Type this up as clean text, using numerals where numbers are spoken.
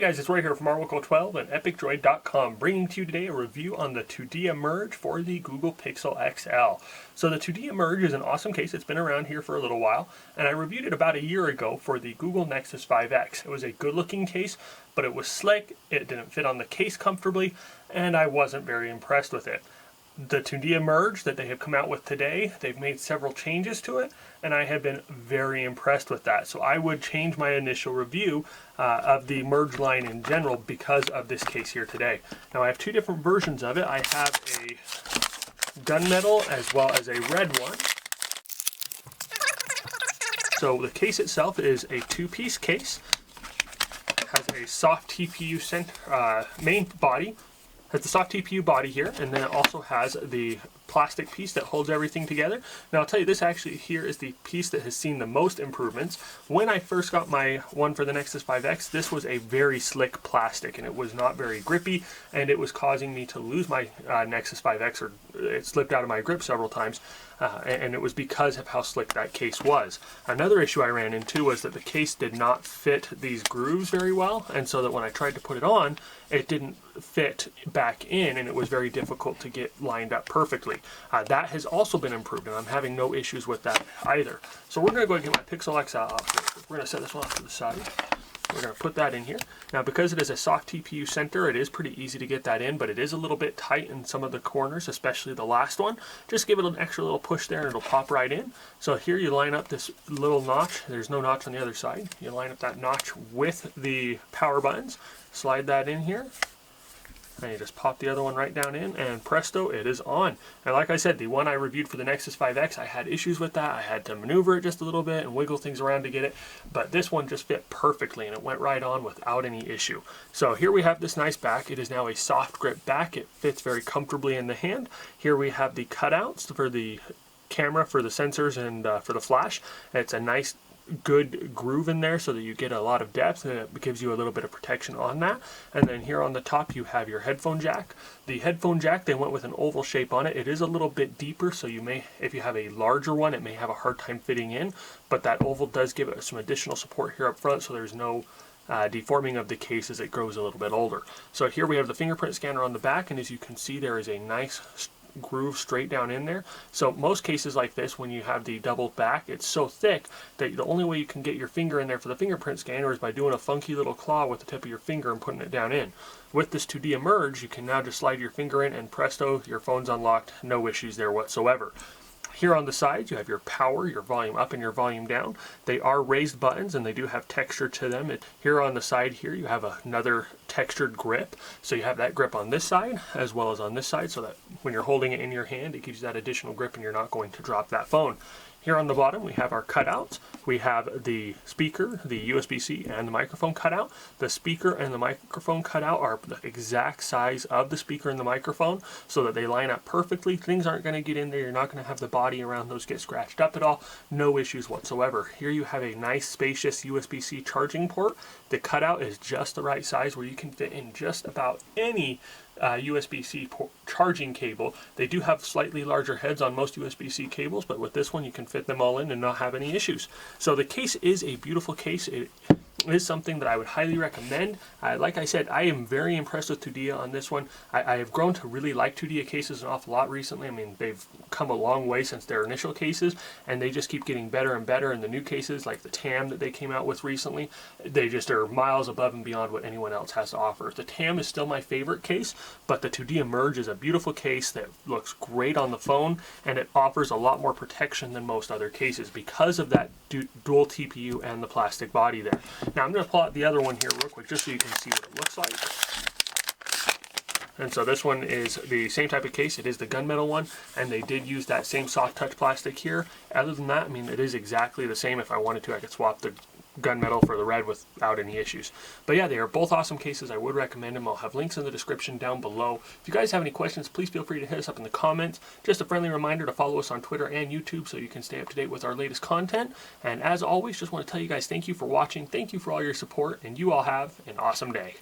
guys, it's Roy here from Marwickel12 and EpicDroid.com, bringing to you today a review on the Tudia Merge for the Google Pixel XL. So the Tudia Merge is an awesome case. It's been around here for a little while, and I reviewed it about a year ago for the Google Nexus 5X. It was a good-looking case, but it was slick, it didn't fit on the case comfortably, and I wasn't very impressed with it. The Tudia Merge that they have come out with today, they've made several changes to it, and I have been very impressed with that. So I would change my initial review of the Merge line in general because of this case here today. Now I have two different versions of it. I have a gunmetal as well as a red one. So the case itself is a two-piece case. It has a soft TPU main body. Has the soft TPU body here, and then it also has the plastic piece that holds everything together. Now I'll tell you, this actually here is the piece that has seen the most improvements. When I first got my one for the Nexus 5X, this was a very slick plastic, and it was not very grippy, and it was causing me to lose my Nexus 5X, or it slipped out of my grip several times, and it was because of how slick that case was. Another issue I ran into was that the case did not fit these grooves very well, and so that when I tried to put it on, it didn't fit back in, and it was very difficult to get lined up perfectly. That has also been improved, and I'm having no issues with that either. So we're going to go ahead and get my Pixel XL off. We're going to set this one off to the side. We're going to put that in here. Now, because it is a soft TPU center, it is pretty easy to get that in, but it is a little bit tight in some of the corners, especially the last one. Just give it an extra little push there and it'll pop right in. So here you line up this little notch. There's no notch on the other side. You line up that notch with the power buttons, slide that in here, and you just pop the other one right down in, and presto, it is on. And like I said, the one I reviewed for the Nexus 5X, I had issues with that. I had to maneuver it just a little bit and wiggle things around to get it, but this one just fit perfectly, and it went right on without any issue. So here we have this nice back. It is now a soft grip back. It fits very comfortably in the hand. Here we have the cutouts for the camera, for the sensors, and for the flash. It's a nice good groove in there so that you get a lot of depth, and it gives you a little bit of protection on that. And then here on the top you have your headphone jack. The headphone jack, they went with an oval shape on it. It is a little bit deeper, so you may, if you have a larger one, it may have a hard time fitting in, but that oval does give it some additional support here up front, so there's no deforming of the case as it grows a little bit older. So here we have the fingerprint scanner on the back, and as you can see, there is a nice groove straight down in there. So most cases like this, when you have the double back, it's so thick that the only way you can get your finger in there for the fingerprint scanner is by doing a funky little claw with the tip of your finger and putting it down in. With this Tudia Merge, you can now just slide your finger in and presto, your phone's unlocked. No issues there whatsoever. Here on the sides, you have your power, your volume up and your volume down. They are raised buttons, and they do have texture to them. Here on the side here, you have another textured grip. So you have that grip on this side as well as on this side, so that when you're holding it in your hand, it gives you that additional grip and you're not going to drop that phone. Here on the bottom, we have our cutouts. We have the speaker, the Usbc, and the microphone cutout. The speaker and the microphone cutout are the exact size of the speaker and the microphone, so that they line up perfectly. Things aren't going to get in there. You're not going to have the body around those get scratched up at all. No issues whatsoever. Here you have a nice, spacious USB-C charging port. The cutout is just the right size where you can fit in just about any USB-C charging cable. They do have slightly larger heads on most USB-C cables, but with this one you can fit them all in and not have any issues. So the case is a beautiful case. It is something that I would highly recommend. Like I said, I am very impressed with Tudia on this one. I have grown to really like Tudia cases an awful lot recently. I mean, they've come a long way since their initial cases, and they just keep getting better and better. And the new cases, like the TAM that they came out with recently, they just are miles above and beyond what anyone else has to offer. The TAM is still my favorite case, but the Tudia Merge is a beautiful case that looks great on the phone, and it offers a lot more protection than most other cases because of that dual TPU and the plastic body there. Now I'm going to pull out the other one here real quick just so you can see what it looks like. And so this one is the same type of case. It is the gunmetal one, and they did use that same soft touch plastic here. Other than that, I mean, it is exactly the same. If I wanted to, I could swap the gunmetal for the red without any issues. But yeah, they are both awesome cases. I would recommend them. I'll have links in the description down below. If you guys have any questions, please feel free to hit us up in the comments. Just a friendly reminder to follow us on Twitter and YouTube so you can stay up to date with our latest content. And as always, just want to tell you guys thank you for watching. Thank you for all your support, and you all have an awesome day.